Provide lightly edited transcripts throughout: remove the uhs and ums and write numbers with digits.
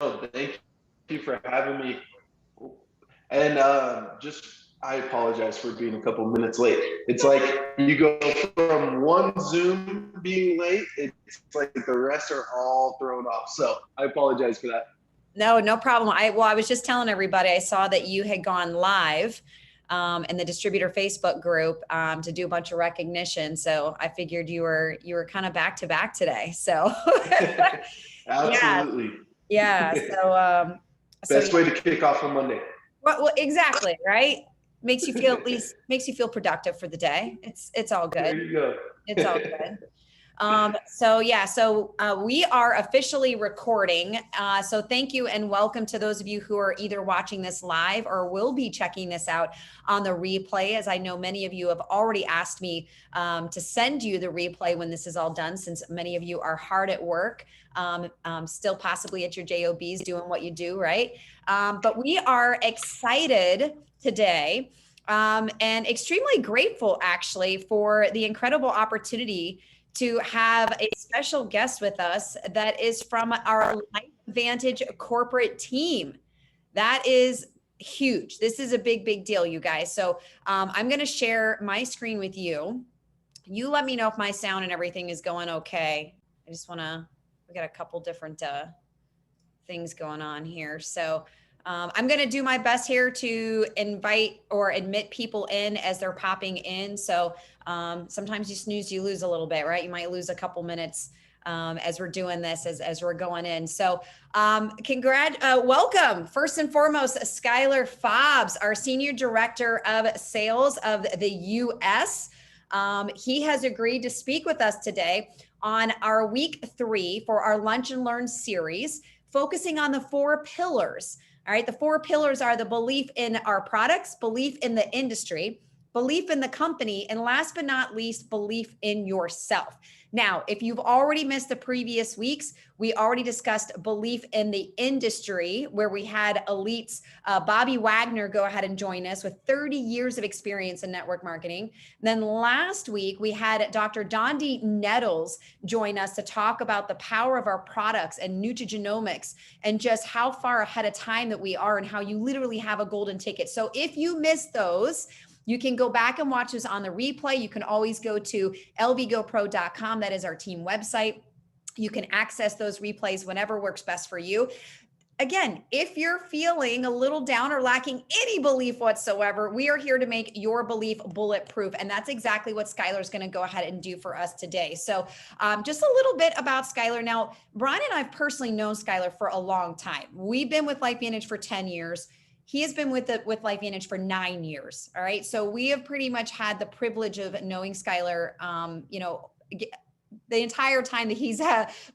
thank you for having me. And I apologize for being a couple minutes late. It's like you go from one Zoom being late, it's like the rest are all thrown off. So I apologize for that. No problem. I was just telling everybody, I saw that you had gone live in the distributor Facebook group to do a bunch of recognition. So I figured you were kind of back to back today. So Absolutely. yeah. Best way to kick off on Monday. Well, exactly, right? Makes you feel makes you feel productive for the day. It's all good. There you go. It's all good. So we are officially recording. So thank you and welcome to those of you who are either watching this live or will be checking this out on the replay. As I know many of you have already asked me to send you the replay when this is all done, since many of you are hard at work, still possibly at your JOBs doing what you do, right? But we are excited today and extremely grateful actually for the incredible opportunity to have a special guest with us that is from our LifeVantage corporate team. That is huge. This is a big deal, you guys. So I'm going to share my screen with you. You let me know if my sound and everything is going okay. I just want to, we got a couple different things going on here. So I'm going to do my best here to invite or admit people in as they're popping in. So sometimes you snooze, you lose a little bit, right? You might lose a couple minutes as we're doing this, as we're going in. So welcome, first and foremost, Skylar Fobbs, our Senior Director of Sales of the U.S. He has agreed to speak with us today on our week 3 for our Lunch and Learn series, focusing on the 4 pillars. All right, the 4 pillars are the belief in our products, belief in the industry, belief in the company, and last but not least, belief in yourself. Now, if you've already missed the previous weeks, we already discussed belief in the industry, where we had Elite's Bobby Wagner go ahead and join us with 30 years of experience in network marketing. Then last week, we had Dr. Dondi Nettles join us to talk about the power of our products and nutrigenomics and just how far ahead of time that we are and how you literally have a golden ticket. So if you missed those, you can go back and watch this on the replay. You can always go to lvgopro.com. That is our team website. You can access those replays whenever works best for you. Again, if you're feeling a little down or lacking any belief whatsoever, we are here to make your belief bulletproof. And that's exactly what Skylar is going to go ahead and do for us today. So just a little bit about Skylar. Now, Brian and I have personally known Skylar for a long time. We've been with LifeVantage for 10 years. He has been with LifeVantage for 9 years. All right. So we have pretty much had the privilege of knowing Skylar, the entire time that he's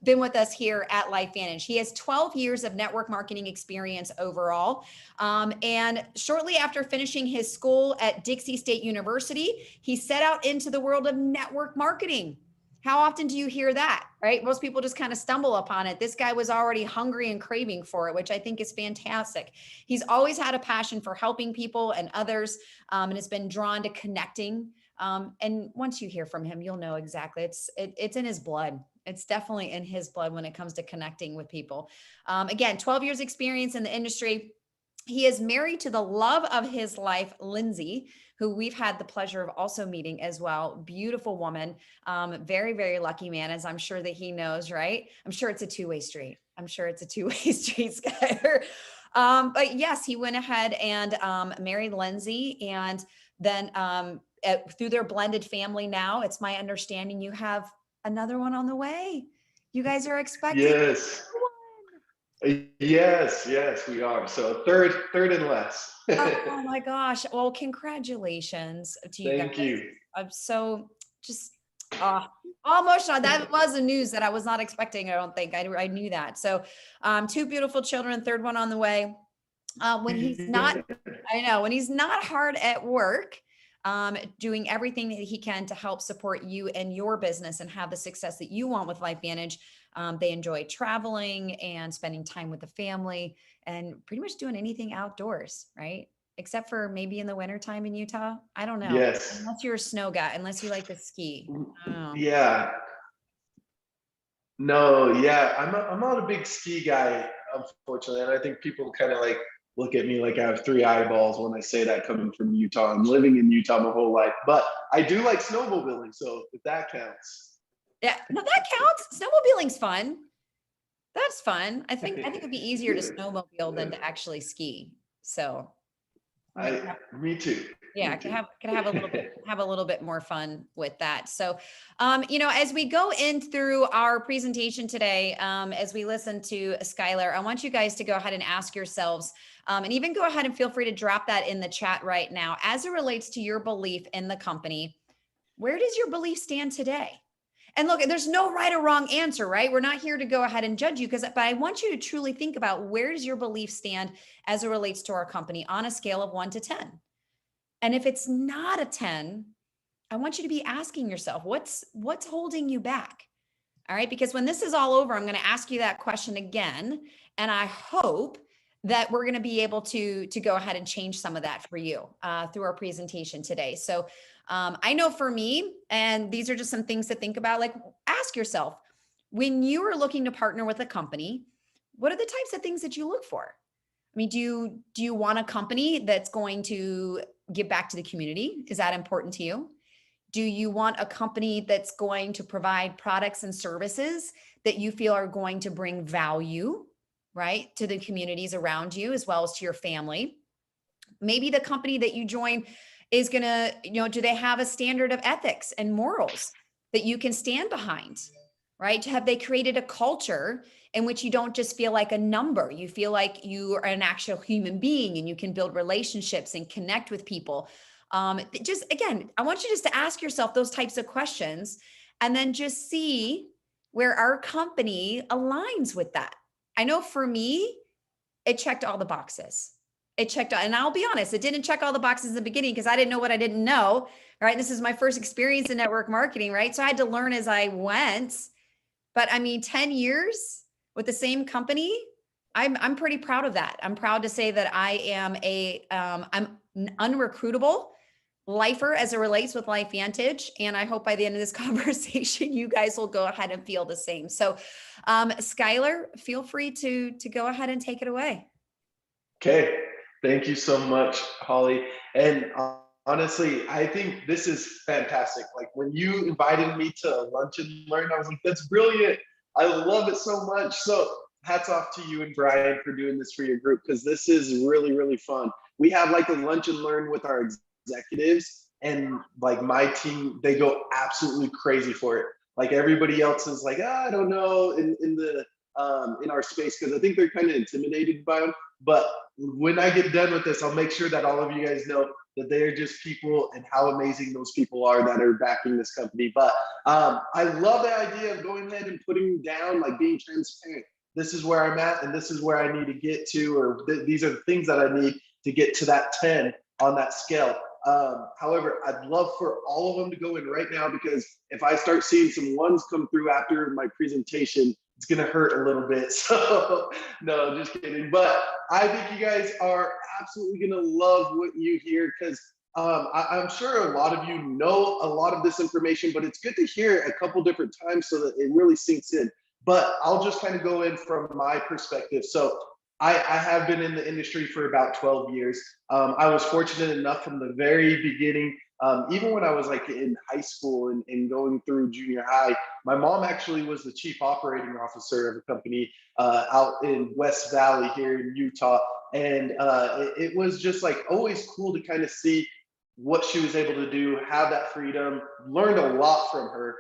been with us here at LifeVantage. He has 12 years of network marketing experience overall. And shortly after finishing his school at Dixie State University, he set out into the world of network marketing. How often do you hear that, right? Most people just kind of stumble upon it. This guy was already hungry and craving for it, which I think is fantastic. He's always had a passion for helping people and others, and has been drawn to connecting. And once you hear from him, you'll know exactly. It's in his blood. It's definitely in his blood when it comes to connecting with people. Again, 12 years experience in the industry. He is married to the love of his life, Lindsay, who we've had the pleasure of also meeting as well. Beautiful woman, very lucky man, as I'm sure that he knows, right? I'm sure it's a two-way street. Skylar. But yes, he went ahead and married Lindsay, and then through their blended family now, it's my understanding you have another one on the way. You guys are expecting. Yes, we are. So third and less. Oh my gosh. Well, congratulations to you guys. Thank you. I'm so just all emotional. That was the news that I was not expecting. I don't think I knew that. So 2 beautiful children, 3rd one on the way. When he's not, when he's not hard at work, doing everything that he can to help support you and your business and have the success that you want with LifeVantage. They enjoy traveling and spending time with the family and pretty much doing anything outdoors, right? Except for maybe in the wintertime in Utah. I don't know. Yes. Unless you're a snow guy, unless you like to ski. Yeah. No, yeah. I'm not a big ski guy. unfortunately. And I think people kind of like look at me like I have three eyeballs when I say that, coming from Utah. I'm living in Utah my whole life, but I do like snowmobiling. So if that counts. Yeah, no, that counts. Snowmobiling's fun. That's fun. I think it'd be easier to snowmobile than to actually ski. So me too. Yeah, me too. Can have a little bit more fun with that. So, as we go in through our presentation today, as we listen to Skylar, I want you guys to go ahead and ask yourselves, and even go ahead and feel free to drop that in the chat right now, as it relates to your belief in the company. Where does your belief stand today? And look, there's no right or wrong answer, right? We're not here to go ahead and judge you, but I want you to truly think about, where does your belief stand as it relates to our company on a scale of 1 to 10? And if it's not a 10, I want you to be asking yourself, what's holding you back? All right, because when this is all over, I'm going to ask you that question again, and I hope that we're going to be able to go ahead and change some of that for you through our presentation today. So I know for me, and these are just some things to think about, like, ask yourself, when you are looking to partner with a company, what are the types of things that you look for? I mean, do you want a company that's going to give back to the community? Is that important to you? Do you want a company that's going to provide products and services that you feel are going to bring value, right, to the communities around you, as well as to your family? Maybe the company that you join is going to, do they have a standard of ethics and morals that you can stand behind, right? Have they created a culture in which you don't just feel like a number? You feel like you are an actual human being, and you can build relationships and connect with people. Just again, I want you just to ask yourself those types of questions, and then just see where our company aligns with that. I know for me, it checked all the boxes. It checked, and I'll be honest, it didn't check all the boxes in the beginning because I didn't know what I didn't know, right? This is my first experience in network marketing, right? So I had to learn as I went. But I mean, 10 years with the same company, I'm pretty proud of that. I'm proud to say that I am I'm an unrecruitable lifer as it relates with LifeVantage. And I hope by the end of this conversation, you guys will go ahead and feel the same. So Skylar, feel free to go ahead and take it away. Okay. Thank you so much, Holly. And honestly, I think this is fantastic. Like, when you invited me to lunch and learn, I was like, that's brilliant. I love it so much. So hats off to you and Brian for doing this for your group, because this is really, really fun. We have like a lunch and learn with our executives, and like my team, they go absolutely crazy for it. Like, everybody else is like, I don't know, in our space, because I think they're kind of intimidated by them. But when I get done with this, I'll make sure that all of you guys know that they are just people, and how amazing those people are that are backing this company. But I love the idea of going ahead and putting down, like, being transparent. This is where I'm at, and this is where I need to get to, or these are the things that I need to get to that 10 on that scale. However, I'd love for all of them to go in right now, because if I start seeing some ones come through after my presentation, it's going to hurt a little bit. So no, just kidding. But I think you guys are absolutely going to love what you hear, because I'm sure a lot of you know a lot of this information, but it's good to hear it a couple different times so that it really sinks in. But I'll just kind of go in from my perspective. So I have been in the industry for about 12 years. I was fortunate enough from the very beginning, even when I was like in high school and going through junior high, my mom actually was the chief operating officer of a company out in West Valley here in Utah. And it was just like always cool to kind of see what she was able to do, have that freedom, learned a lot from her.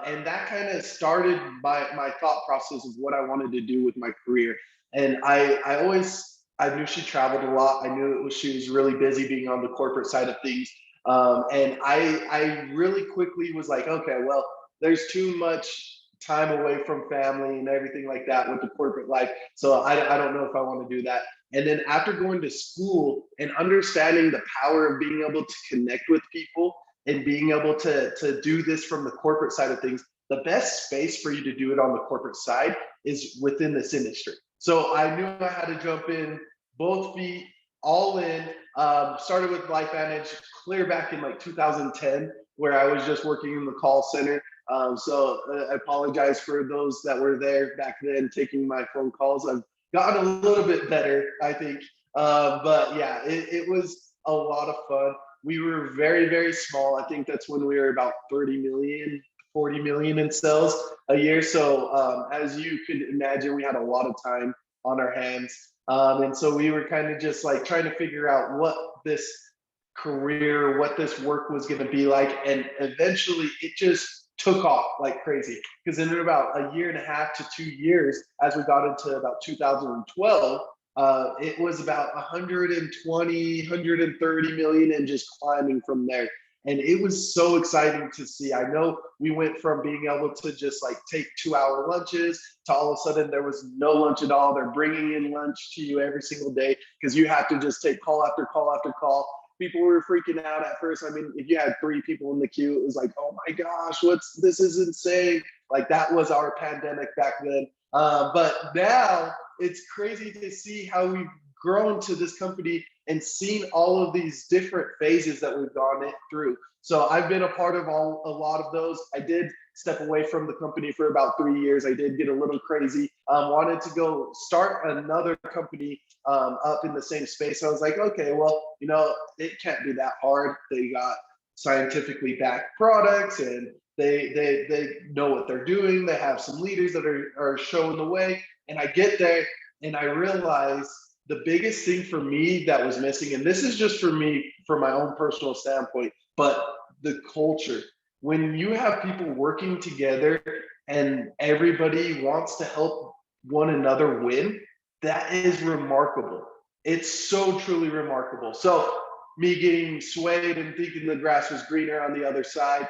And that kind of started my thought process of what I wanted to do with my career. And I knew she traveled a lot. I knew she was really busy being on the corporate side of things. And I really quickly was like, okay, well, there's too much time away from family and everything like that with the corporate life. So I don't know if I want to do that. And then after going to school and understanding the power of being able to connect with people and being able to do this from the corporate side of things, the best space for you to do it on the corporate side is within this industry. So I knew I had to jump in, both feet, all in. Started with LifeVantage clear back in like 2010, where I was just working in the call center. So I apologize for those that were there back then taking my phone calls. gotten a little bit better, I think. But yeah, it was a lot of fun. We were very, very small. I think that's when we were about 30 million, 40 million in sales a year. So as you could imagine, we had a lot of time on our hands. And so we were kind of just like trying to figure out what this career, what this work was going to be like. And eventually it just took off like crazy, because in about a year and a half to 2 years, as we got into about 2012, it was about 120, 130 million and just climbing from there. And it was so exciting to see. I know we went from being able to just like take 2-hour lunches to all of a sudden there was no lunch at all. They're bringing in lunch to you every single day because you have to just take call after call after call. People were freaking out at first. I mean, if you had 3 people in the queue, it was like, oh my gosh, this is insane. Like that was our pandemic back then. But now it's crazy to see how we've grown to this company and seen all of these different phases that we've gone through. So I've been a part of a lot of those. I did step away from the company for about 3 years. I did get a little crazy. Wanted to go start another company up in the same space. I was like, okay, well, it can't be that hard. They got scientifically backed products and they know what they're doing. They have some leaders that are showing the way. And I get there and I realize the biggest thing for me that was missing, and this is just for me, from my own personal standpoint, but the culture. When you have people working together and everybody wants to help one another win, that is remarkable. It's so truly remarkable. So me getting swayed and thinking the grass was greener on the other side,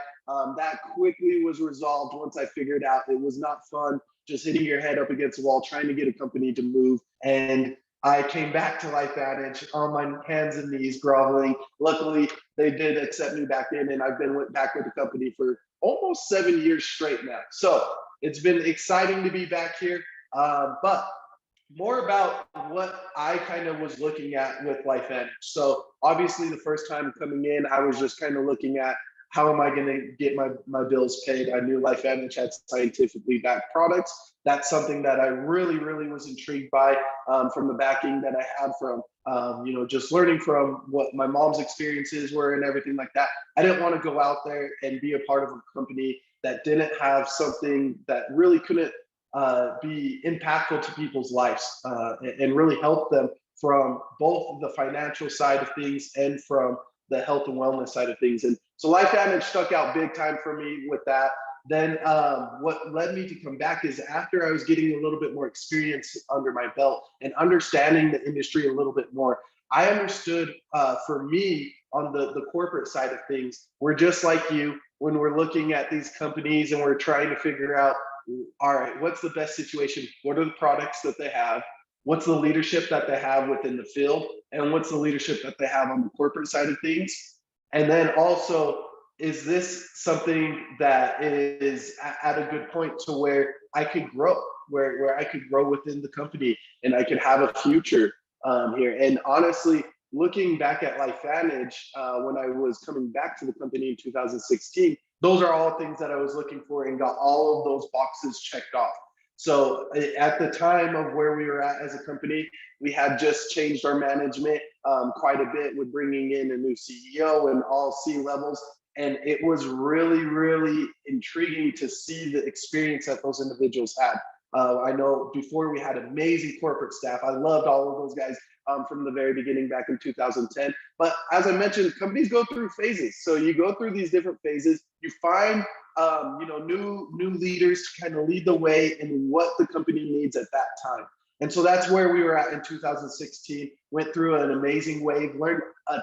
that quickly was resolved once I figured out it was not fun just hitting your head up against the wall trying to get a company to move. And I came back to LifeVantage on my hands and knees, groveling. Luckily, they did accept me back in, and I've been back with the company for almost 7 years straight now. So it's been exciting to be back here. But more about what I kind of was looking at with LifeVantage. So obviously, the first time coming in, I was just kind of looking at how am I going to get my bills paid? I knew LifeVantage had scientifically backed products. That's something that I really, really was intrigued by from the backing that I had from, just learning from what my mom's experiences were and everything like that. I didn't want to go out there and be a part of a company that didn't have something that really couldn't be impactful to people's lives and really help them from both the financial side of things and from the health and wellness side of things. And so LifeVantage stuck out big time for me with that. Then what led me to come back is after I was getting a little bit more experience under my belt and understanding the industry a little bit more, I understood for me on the corporate side of things, we're just like you when we're looking at these companies and we're trying to figure out, all right, what's the best situation? What are the products that they have? What's the leadership that they have within the field? And what's the leadership that they have on the corporate side of things? And then also, is this something that is at a good point to where I could grow, where I could grow within the company and I could have a future here? And honestly, looking back at LifeVantage, when I was coming back to the company in 2016, those are all things that I was looking for and got all of those boxes checked off. So at the time of where we were at as a company, we had just changed our management quite a bit with bringing in a new CEO and all C-levels. And it was really, really intriguing to see the experience that those individuals had. I know before we had amazing corporate staff. I loved all of those guys from the very beginning back in 2010. But as I mentioned, companies go through phases. So you go through these different phases. You find new leaders to kind of lead the way in what the company needs at that time. And so that's where we were at in 2016. Went through an amazing wave, learned a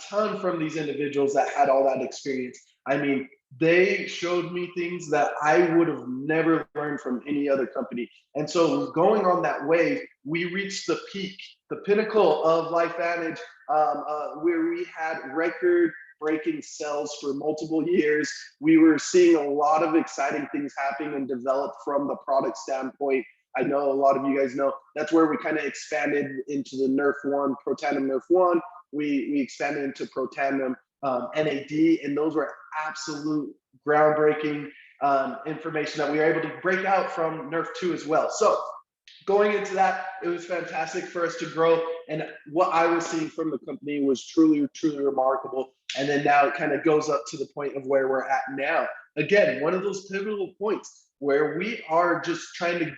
ton from these individuals that had all that experience. I mean, they showed me things that I would have never learned from any other company. And so going on that wave, we reached the peak, the pinnacle of LifeVantage, where we had record-breaking sales for multiple years. We were seeing a lot of exciting things happening and develop from the product standpoint. I know a lot of you guys know that's where we kind of expanded into the Nerf 1, Protandim Nerf 1. We expanded into Protandim NAD, and those were absolute groundbreaking information that we were able to break out from Nerf 2 as well. So going into that, it was fantastic for us to grow. And what I was seeing from the company was truly, truly remarkable. And then now it kind of goes up to the point of where we're at now. Again, one of those pivotal points where we are just trying to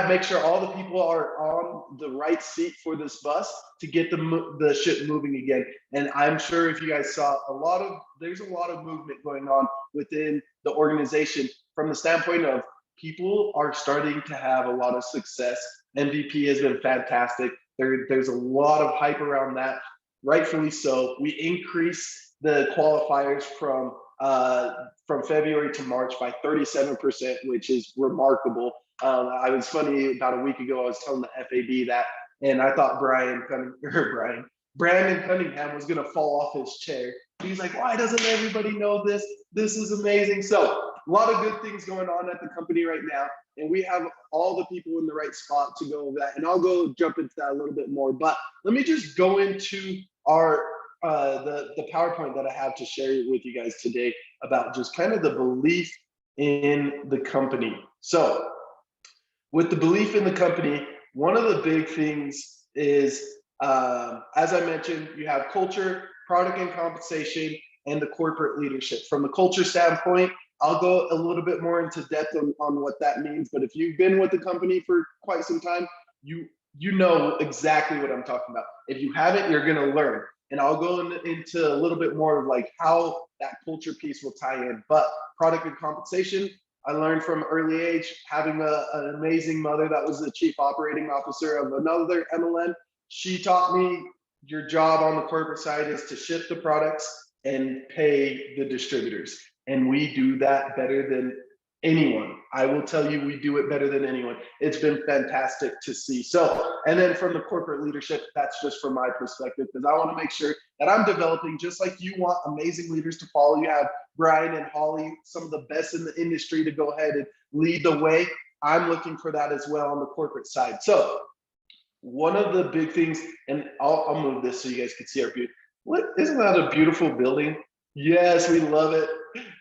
make sure all the people are on the right seat for this bus to get the ship moving again. And I'm sure if you guys saw there's a lot of movement going on within the organization from the standpoint of people are starting to have a lot of success. MVP has been fantastic. There's a lot of hype around that, rightfully so. We increased the qualifiers from February to March by 37%, which is remarkable. I was funny about a week ago, I was telling the FAB that, and I thought Brandon Cunningham was going to fall off his chair. He's like, why doesn't everybody know this? This is amazing. So a lot of good things going on at the company right now, and we have all the people in the right spot to go over that. And I'll go jump into that a little bit more, but let me just go into our the PowerPoint that I have to share with you guys today about just kind of the belief in the company. So with the belief in the company, one of the big things is, as I mentioned, you have culture, product and compensation, and the corporate leadership. From the culture standpoint, I'll go a little bit more into depth on what that means. But if you've been with the company for quite some time, you know exactly what I'm talking about. If you haven't, you're going to learn. And I'll go into a little bit more of like how that culture piece will tie in. But product and compensation, I learned from early age, having an amazing mother that was the chief operating officer of another MLM. She taught me your job on the corporate side is to ship the products and pay the distributors. And we do that better than anyone. I will tell you, we do it better than anyone. It's been fantastic to see. So, and then from the corporate leadership, that's just from my perspective, because I want to make sure that I'm developing, just like you want amazing leaders to follow. You have Brian and Holly, some of the best in the industry, to go ahead and lead the way. I'm looking for that as well on the corporate side. So one of the big things, and I'll move this so you guys can see our view. Isn't that a beautiful building? Yes, we love it.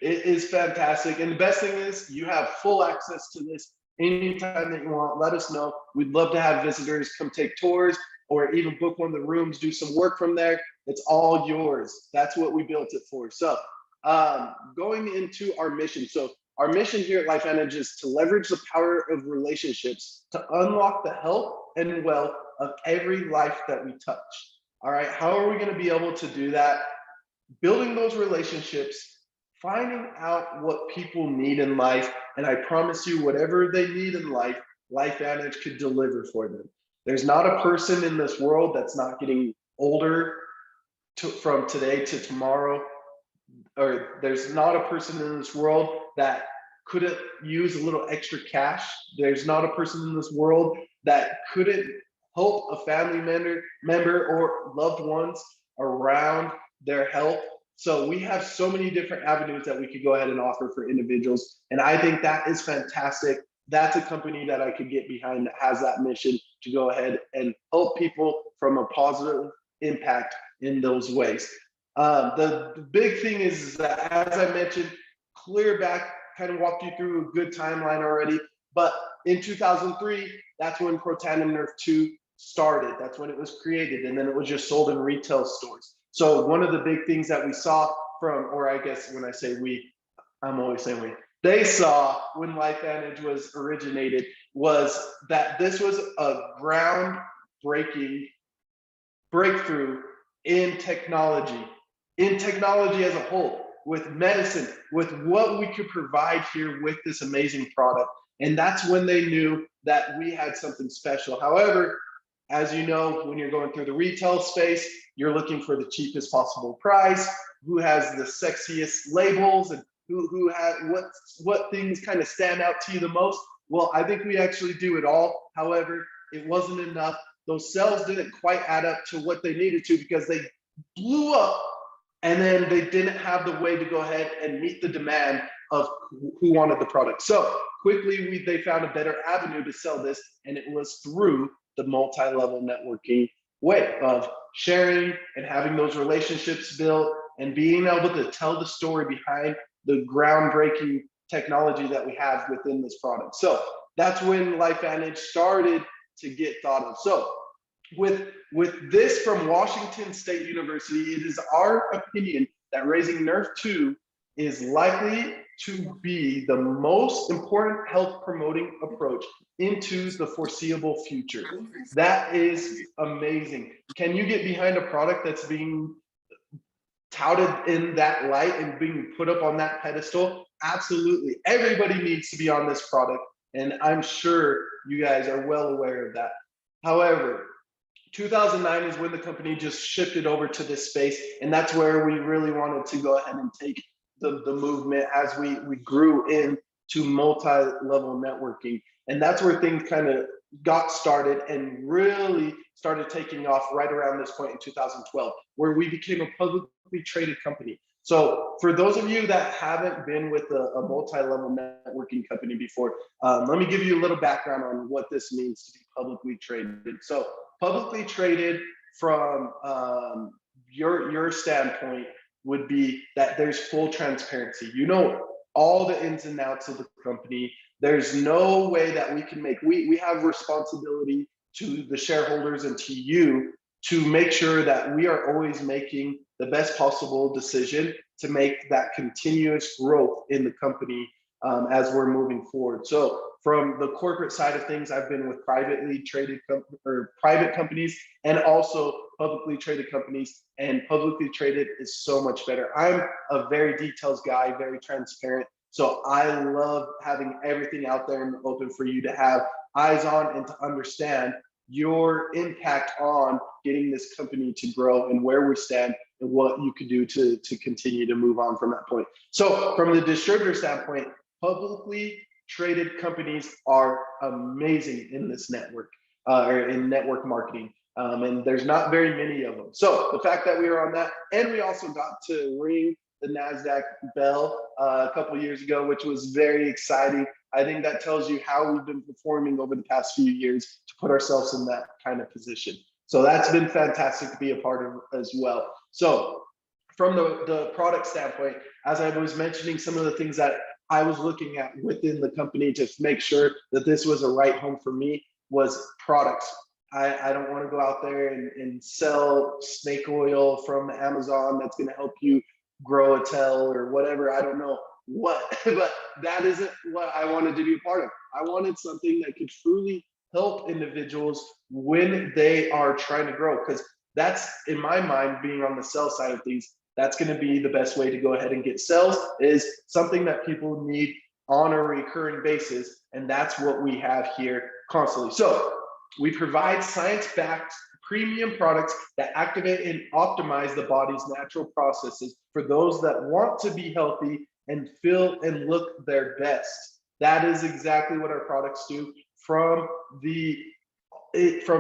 It is fantastic. And the best thing is you have full access to this anytime that you want. Let us know. We'd love to have visitors come take tours or even book one of the rooms, do some work from there. It's all yours. That's what we built it for. So going into our mission. So our mission here at LifeVantage is to leverage the power of relationships to unlock the health and wealth of every life that we touch. All right, how are we going to be able to do that? Building those relationships, finding out what people need in life, and I promise you, whatever they need in life, LifeVantage could deliver for them. There's not a person in this world that's not getting older from today to tomorrow, or there's not a person in this world that couldn't use a little extra cash. There's not a person in this world that couldn't help a family member or loved ones around their health. So we have so many different avenues that we could go ahead and offer for individuals. And I think that is fantastic. That's a company that I could get behind that has that mission to go ahead and help people from a positive impact in those ways. The big thing is that, as I mentioned, clear back, kind of walked you through a good timeline already. But in 2003, that's when Protandim Nerf 2 started. That's when it was created. And then it was just sold in retail stores. So one of the big things that we saw from, or I guess when I say we, I'm always saying we, they saw when LifeVantage was originated, was that this was a groundbreaking breakthrough in technology as a whole, with medicine, with what we could provide here with this amazing product. And that's when they knew that we had something special. However, as you know, when you're going through the retail space, you're looking for the cheapest possible price, who has the sexiest labels, and who has what things kind of stand out to you the most. Well, I think we actually do it all. However, it wasn't enough. Those sales didn't quite add up to what they needed to, because they blew up, and then they didn't have the way to go ahead and meet the demand of who wanted the product. So quickly, they found a better avenue to sell this, and it was through the multi-level networking way of sharing and having those relationships built and being able to tell the story behind the groundbreaking technology that we have within this product. So That's when LifeVantage started to get thought of. So with this from Washington State University, it is our opinion that raising Nerf 2 is likely to be the most important health promoting approach into the foreseeable future. That is amazing. Can you get behind a product that's being touted in that light and being put up on that pedestal? Absolutely. Everybody needs to be on this product, and I'm sure you guys are well aware of that. However, 2009 is when the company just shifted over to this space, and that's where we really wanted to go ahead and take the movement as we grew into multi-level networking. And that's where things kind of got started and really started taking off right around this point in 2012, where we became a publicly traded company. So for those of you that haven't been with a multi-level networking company before, let me give you a little background on what this means to be publicly traded. So publicly traded from your standpoint would be that there's full transparency. You know all the ins and outs of the company. There's no way that we can we have responsibility to the shareholders and to you to make sure that we are always making the best possible decision to make that continuous growth in the company as we're moving forward. So from the corporate side of things, I've been with privately traded private companies and also publicly traded companies, and publicly traded is so much better. I'm a very details guy, very transparent. So I love having everything out there in the open for you to have eyes on and to understand your impact on getting this company to grow and where we stand and what you could do to continue to move on from that point. So from the distributor standpoint, publicly traded companies are amazing in this network or in network marketing. And there's not very many of them. So the fact that we are on that, and we also got to ring the NASDAQ bell a couple of years ago, which was very exciting. I think that tells you how we've been performing over the past few years to put ourselves in that kind of position. So that's been fantastic to be a part of as well. So from the product standpoint, as I was mentioning, some of the things that I was looking at within the company to make sure that this was a right home for me was products. I don't want to go out there and sell snake oil from Amazon that's going to help you grow a tail or whatever. I don't know what, but that isn't what I wanted to be a part of. I wanted something that could truly help individuals when they are trying to grow, because that's, in my mind, being on the sell side of things, that's going to be the best way to go ahead and get sales, is something that people need on a recurring basis. And that's what we have here constantly. So we provide science-backed premium products that activate and optimize the body's natural processes for those that want to be healthy and feel and look their best. That is exactly what our products do. From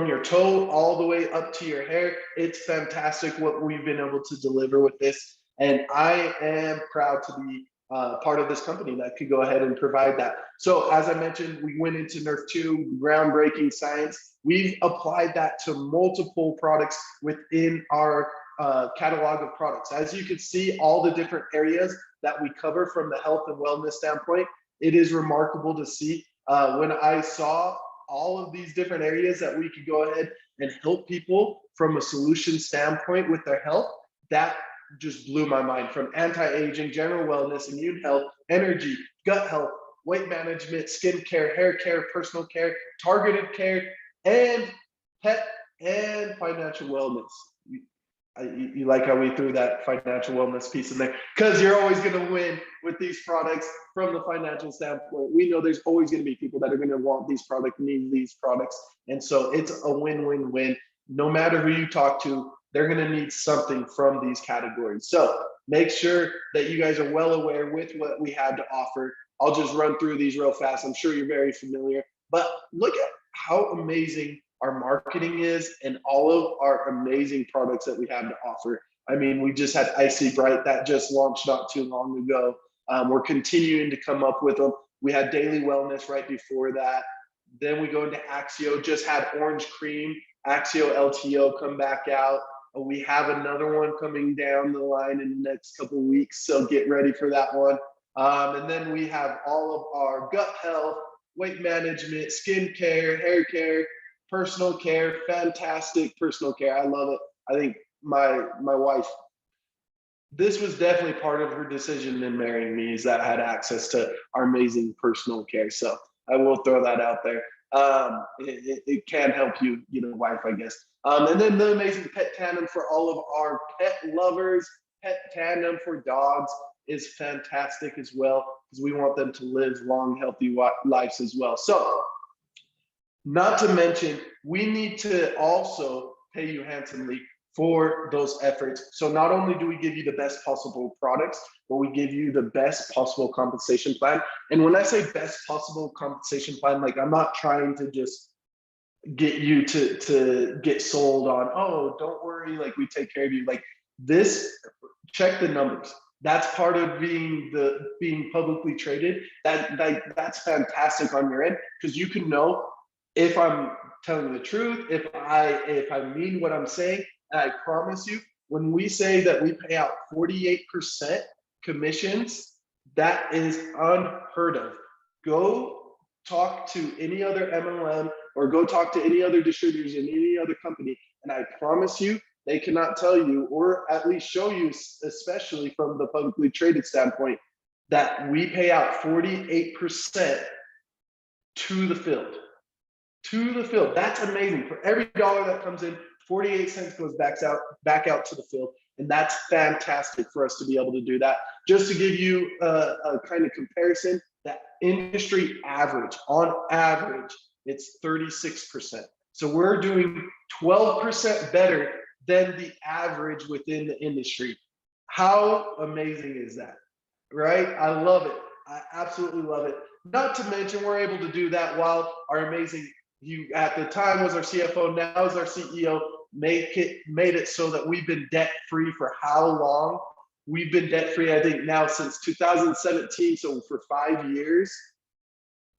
your toe all the way up to your hair, it's fantastic what we've been able to deliver with this. And I am proud to be part of this company that could go ahead and provide that. So as I mentioned, we went into Nerf 2, groundbreaking science. We've applied that to multiple products within our catalog of products. As you can see, all the different areas that we cover from the health and wellness standpoint, it is remarkable to see. When I saw all of these different areas that we could go ahead and help people from a solution standpoint with their health, that just blew my mind. From anti-aging, general wellness, immune health, energy, gut health, weight management, skin care, hair care, personal care, targeted care, and pet and financial wellness. You like how we threw that financial wellness piece in there, because you're always going to win with these products from the financial standpoint. We know there's always going to be people that are going to want these products, need these products. And so it's a win-win-win. No matter who you talk to, they're going to need something from these categories. So make sure that you guys are well aware with what we had to offer. I'll just run through these real fast. I'm sure you're very familiar, but look at how amazing our marketing is and all of our amazing products that we have to offer. I mean, we just had Icy Bright that just launched not too long ago. We're continuing to come up with them. We had Daily Wellness right before that. Then we go into Axio, just had Orange Cream, Axio LTO come back out. We have another one coming down the line in the next couple of weeks, so get ready for that one. And then we have all of our gut health. weight management, skin care, hair care, personal care, fantastic personal care. I love it. I think my wife, this was definitely part of her decision in marrying me, is that I had access to our amazing personal care. So I will throw that out there. It can help you, wife, I guess. And then the amazing pet tandem for all of our pet lovers. Pet tandem for dogs is fantastic as well, because we want them to live long, healthy lives as well. So, not to mention, we need to also pay you handsomely for those efforts. So not only do we give you the best possible products, but we give you the best possible compensation plan. And when I say best possible compensation plan, like, I'm not trying to just get you to get sold on, oh, don't worry, like, we take care of you. Like, this, check the numbers. That's part of being publicly traded. That's fantastic on your end, because you can know if I'm telling the truth, if I mean what I'm saying. And I promise you, when we say that we pay out 48% commissions, that is unheard of. Go talk to any other MLM, or go talk to any other distributors in any other company, and I promise you, they cannot tell you, or at least show you, especially from the publicly traded standpoint, that we pay out 48% to the field. To the field. That's amazing. For every dollar that comes in, 48 cents goes back out to the field. And that's fantastic for us to be able to do that. Just to give you a kind of comparison, that industry average, on average, it's 36%. So we're doing 12% better than the average within the industry. How amazing is that, right? I love it. I absolutely love it. Not to mention, we're able to do that while our amazing, you at the time was our CFO, now is our CEO, made it so that we've been debt free for how long? We've been debt free, I think, now since 2017, so for 5 years.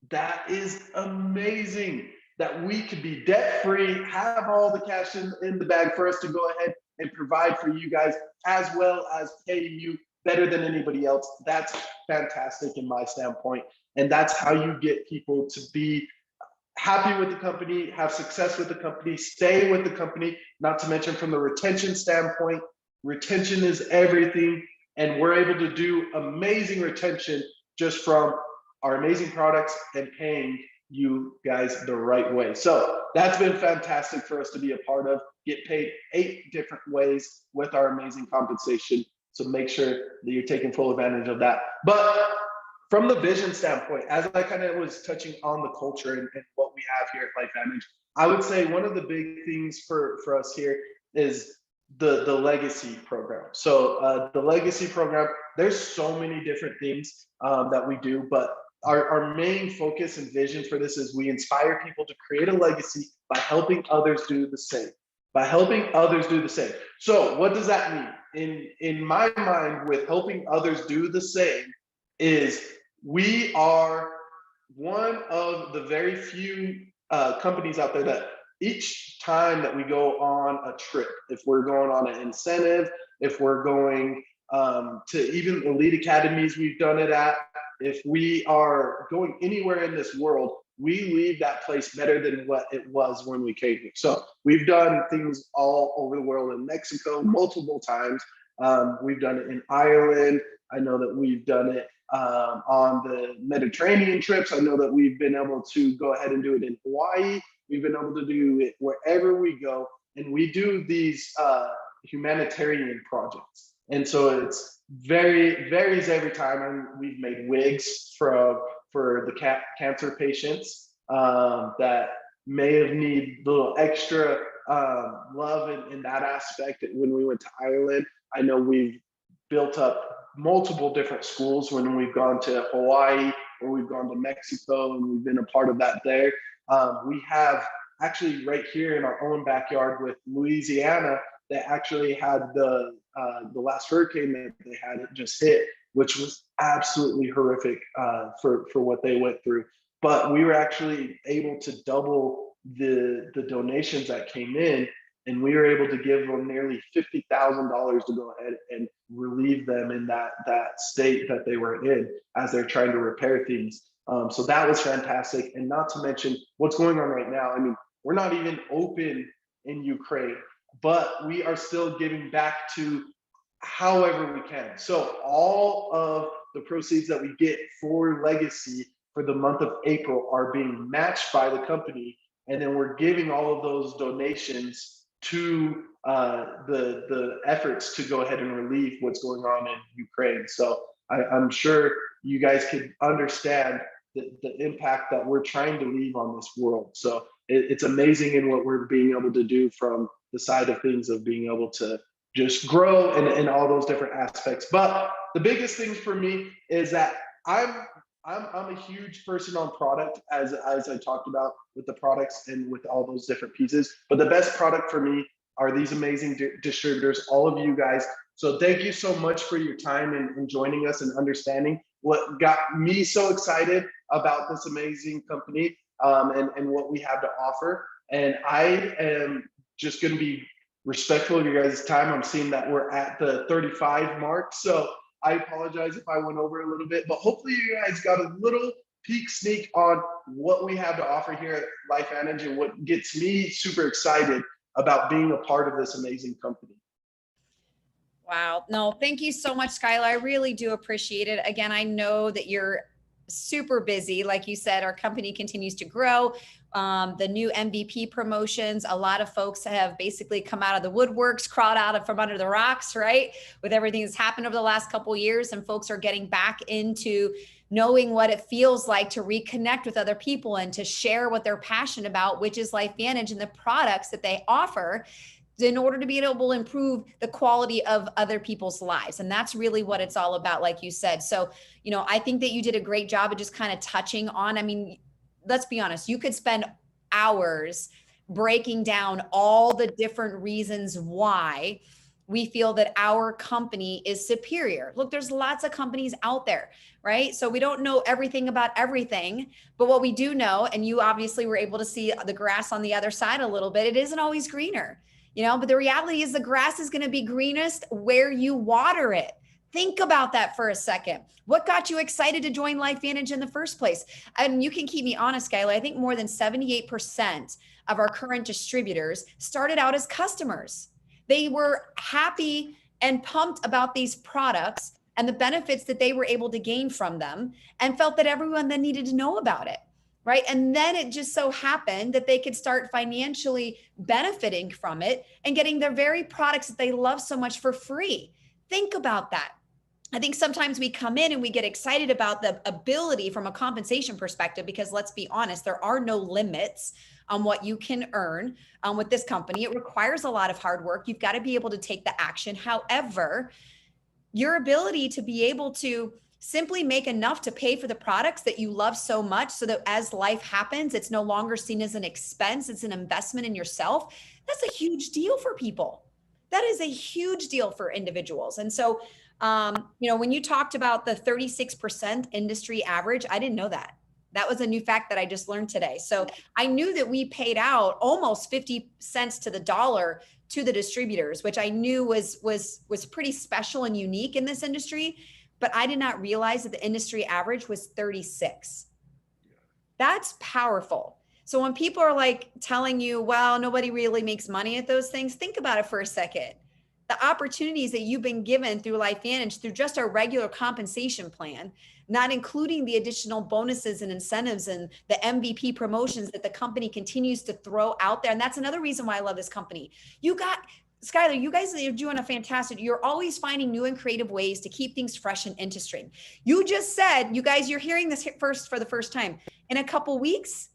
That is amazing that we could be debt free, have all the cash in the bag for us to go ahead and provide for you guys, as well as pay you better than anybody else. That's fantastic in my standpoint. And that's how you get people to be happy with the company, have success with the company, stay with the company, not to mention from the retention standpoint. Retention is everything. And we're able to do amazing retention just from our amazing products and paying you guys the right way. So that's been fantastic for us to be a part of. Get paid 8 different ways with our amazing compensation. So make sure that you're taking full advantage of that. But from the vision standpoint, as I kind of was touching on the culture and what we have here at LifeVantage, I would say one of the big things for us here is the legacy program. So the legacy program, there's so many different things that we do, but our main focus and vision for this is we inspire people to create a legacy by helping others do the same. By helping others do the same. So what does that mean? In my mind, with helping others do the same, is we are one of the very few companies out there that each time that we go on a trip, if we're going on an incentive, if we're going to even elite academies we've done it at, if we are going anywhere in this world, we leave that place better than what it was when we came here. So we've done things all over the world, in Mexico multiple times. We've done it in Ireland. I know that we've done it on the Mediterranean trips. I know that we've been able to go ahead and do it in Hawaii. We've been able to do it wherever we go. And we do these humanitarian projects. And so it's varies every time. And we've made wigs for the cancer patients that may have need a little extra love in that aspect. When we went to Ireland, I know we've built up multiple different schools when we've gone to Hawaii or we've gone to Mexico, and we've been a part of that there. We have actually right here in our own backyard with Louisiana, that actually had the last hurricane that they had just hit, which was absolutely horrific for what they went through. But we were actually able to double the donations that came in, and we were able to give them nearly $50,000 to go ahead and relieve them in that state that they were in as they're trying to repair things. So that was fantastic. And not to mention what's going on right now. I mean, we're not even open in Ukraine, but we are still giving back to however we can. So all of the proceeds that we get for Legacy for the month of April are being matched by the company, and then we're giving all of those donations to the efforts to go ahead and relieve what's going on in Ukraine. So I'm sure you guys could understand the impact that we're trying to leave on this world. So it's amazing in what we're being able to do from the side of things of being able to just grow in all those different aspects. But the biggest thing for me is that I'm a huge person on product, as I talked about with the products and with all those different pieces. But the best product for me are these amazing distributors, all of you guys. So thank you so much for your time and joining us and understanding what got me so excited about this amazing company, and what we have to offer. And I am just going to be respectful of your guys' time. I'm seeing that we're at the 35 mark. So I apologize if I went over a little bit, but hopefully you guys got a little peek sneak on what we have to offer here at LifeVantage and what gets me super excited about being a part of this amazing company. Wow. No, thank you so much, Skylar. I really do appreciate it. Again, I know that you're super busy. Like you said, our company continues to grow. The new MVP promotions, a lot of folks have basically come out of the woodworks, crawled out from under the rocks, right? With everything that's happened over the last couple of years, and folks are getting back into knowing what it feels like to reconnect with other people and to share what they're passionate about, which is LifeVantage and the products that they offer in order to be able to improve the quality of other people's lives. And that's really what it's all about, like you said. So, I think that you did a great job of just kind of touching on, I mean, let's be honest, you could spend hours breaking down all the different reasons why we feel that our company is superior. Look, there's lots of companies out there, right? So we don't know everything about everything, but what we do know, and you obviously were able to see the grass on the other side a little bit, it isn't always greener. But the reality is the grass is going to be greenest where you water it. Think about that for a second. What got you excited to join LifeVantage in the first place? And you can keep me honest, Skylar. I think more than 78% of our current distributors started out as customers. They were happy and pumped about these products and the benefits that they were able to gain from them, and felt that everyone then needed to know about it. Right. And then it just so happened that they could start financially benefiting from it and getting their very products that they love so much for free. Think about that. I think sometimes we come in and we get excited about the ability from a compensation perspective, because let's be honest, there are no limits on what you can earn with this company. It requires a lot of hard work. You've got to be able to take the action. However, your ability to be able to simply make enough to pay for the products that you love so much, so that as life happens, it's no longer seen as an expense, it's an investment in yourself. That's a huge deal for people. That is a huge deal for individuals. And so, when you talked about the 36% industry average, I didn't know that. That was a new fact that I just learned today. So I knew that we paid out almost 50 cents to the dollar to the distributors, which I knew was pretty special and unique in this industry. But I did not realize that the industry average was 36. That's powerful. So when people are like telling you, well, nobody really makes money at those things, think about it for a second. The opportunities that you've been given through LifeVantage, through just our regular compensation plan, not including the additional bonuses and incentives and the MVP promotions that the company continues to throw out there. And that's another reason why I love this company. Skylar, you guys are doing a fantastic, you're always finding new and creative ways to keep things fresh and interesting. You just said, you guys, you're hearing this for the first time. In a couple weeks,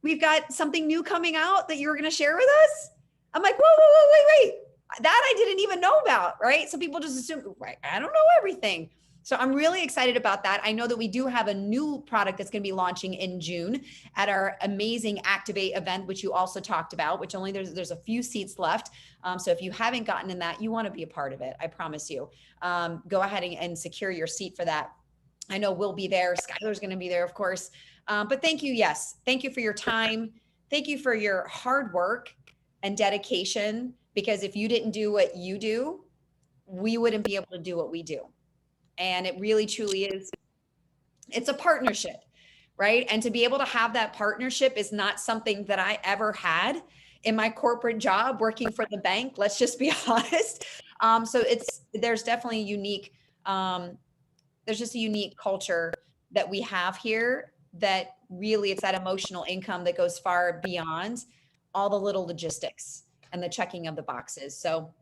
we've got something new coming out that you're going to share with us. I'm like, whoa, wait. That I didn't even know about, right? So people just assume, right, I don't know everything. So I'm really excited about that. I know that we do have a new product that's going to be launching in June at our amazing Activate event, which you also talked about, which only there's a few seats left. So if you haven't gotten in that, you want to be a part of it. I promise you. Go ahead and secure your seat for that. I know we'll be there. Skylar's going to be there, of course. But thank you. Yes. Thank you for your time. Thank you for your hard work and dedication, because if you didn't do what you do, we wouldn't be able to do what we do. And it really, truly is, it's a partnership, right? And to be able to have that partnership is not something that I ever had in my corporate job working for the bank. Let's just be honest. So there's definitely unique, there's just a unique culture that we have here that really it's that emotional income that goes far beyond all the little logistics and the checking of the boxes. So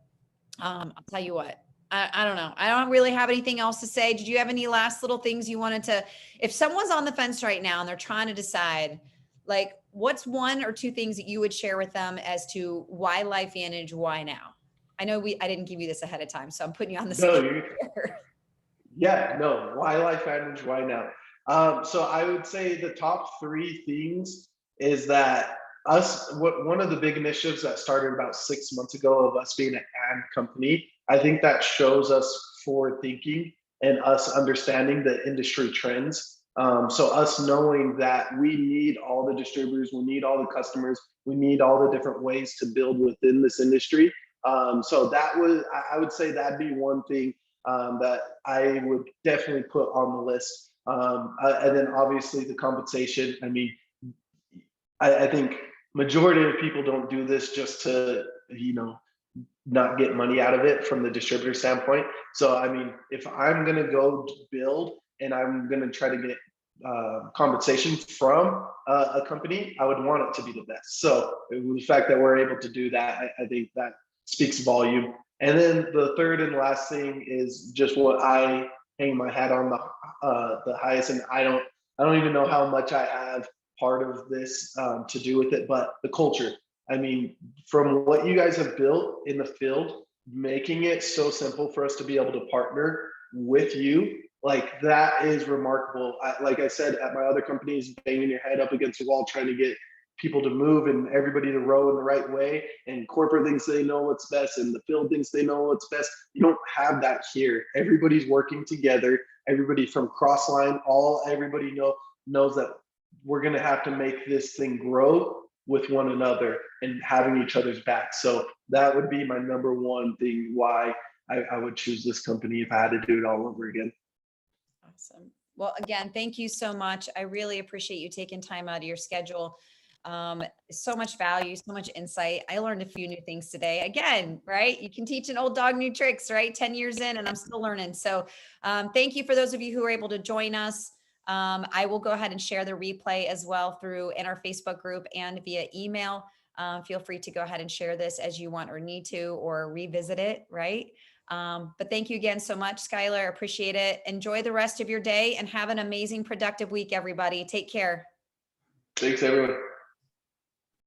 I'll tell you what, I don't know. I don't really have anything else to say. Did you have any last little things you wanted to, if someone's on the fence right now and they're trying to decide, like, what's one or two things that you would share with them as to why LifeVantage, why now? I know I didn't give you this ahead of time, so I'm putting you on the spot. Yeah, no. Why LifeVantage? Why now? So I would say the top three things is that one of the big initiatives that started about 6 months ago of us being an ad company, I think that shows us forward thinking and us understanding the industry trends. So us knowing that we need all the distributors, we need all the customers, we need all the different ways to build within this industry. So I would say that'd be one thing that I would definitely put on the list. And then obviously the compensation. I mean, I think majority of people don't do this just to, not get money out of it from the distributor standpoint. So, I mean, if I'm going to go build and I'm going to try to get compensation from a company, I would want it to be the best. So the fact that we're able to do that, I think that speaks volume. And then the third and last thing is just what I hang my hat on the highest. And I don't even know how much I have part of this to do with it, but the culture. I mean, from what you guys have built in the field, making it so simple for us to be able to partner with you, like that is remarkable. Like I said, at my other companies, banging your head up against the wall, trying to get people to move and everybody to row in the right way, and corporate thinks they know what's best and the field thinks they know what's best. You don't have that here. Everybody's working together. Everybody from Crossline, everybody knows that we're going to have to make this thing grow with one another and having each other's back. So that would be my number one thing why I would choose this company if I had to do it all over again. Awesome. Well, again, thank you so much. I really appreciate you taking time out of your schedule. So much value, so much insight. I learned a few new things today. Again, right? You can teach an old dog new tricks, right? 10 years in and I'm still learning. So thank you for those of you who were able to join us. I will go ahead and share the replay as well in our Facebook group and via email. Feel free to go ahead and share this as you want or need to, or revisit it, right? But thank you again so much, Skylar. Appreciate it. Enjoy the rest of your day and have an amazing, productive week, everybody. Take care. Thanks, everyone.